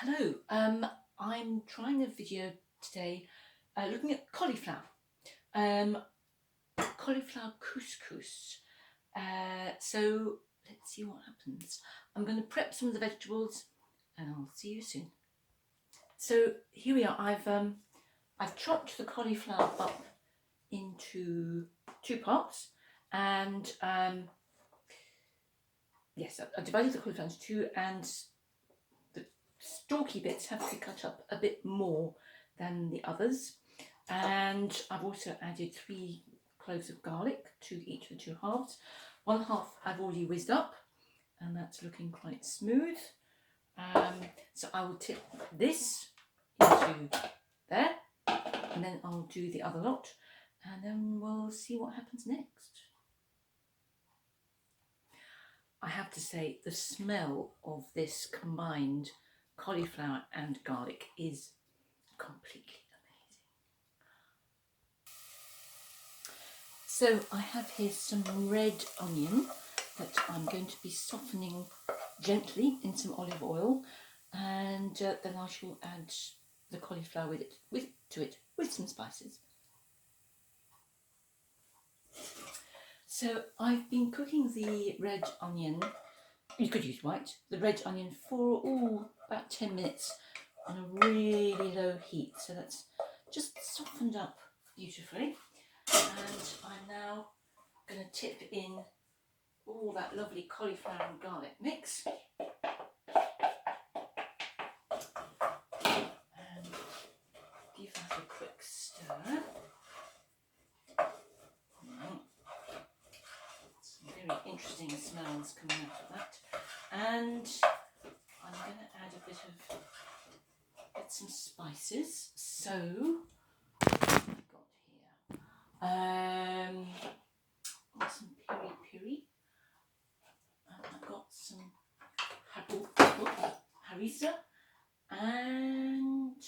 Hello, I'm trying a video today looking at cauliflower, cauliflower couscous. So let's see what happens. I'm going to prep some of the vegetables and I'll see you soon. So here we are. I've chopped the cauliflower up into two parts, and yes, I've divided the cauliflower into two, and the stalky bits have to be cut up a bit more than the others. And I've also added 3 cloves of garlic to each of the 2 halves. One half I've already whizzed up, and that's looking quite smooth. So I will tip this into there, and then I'll do the other lot, and then we'll see what happens next. I have to say, the smell of this combined cauliflower and garlic is completely amazing. So I have here some red onion that I'm going to be softening gently in some olive oil, and then I shall add the cauliflower to it with some spices. So I've been cooking the red onion, you could use white, the red onion for about 10 minutes on a really low heat. So that's just softened up beautifully. And I'm now going to tip in all that lovely cauliflower and garlic mix. And give that a quick stir. Some very interesting smells coming out of that. And I'm going to add a bit of some spices. So what have I got here? Got some piri, and I've got some harissa, and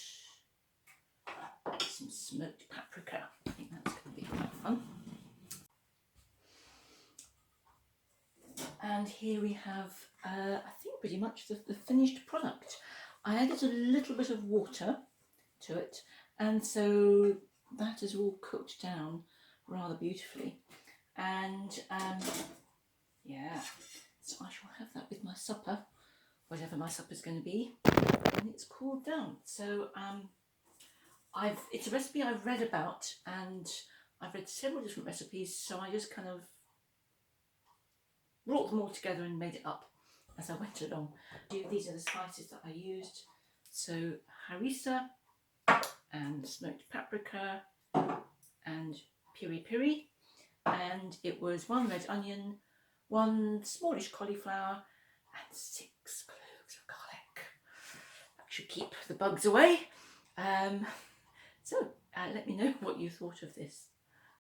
some smoked paprika. I think that's going to be quite fun. And here we have, I think, pretty much the finished product. I added a little bit of water to it, and so that is all cooked down rather beautifully. And yeah, so I shall have that with my supper, whatever my supper is going to be, when it's cooled down. So it's a recipe I've read about, and I've read several different recipes, so I just kind of brought them all together and made it up as I went along. These are the spices that I used. So harissa and smoked paprika and piri, and it was 1 red onion, 1 smallish cauliflower, and 6 cloves of garlic. That should keep the bugs away. So let me know what you thought of this.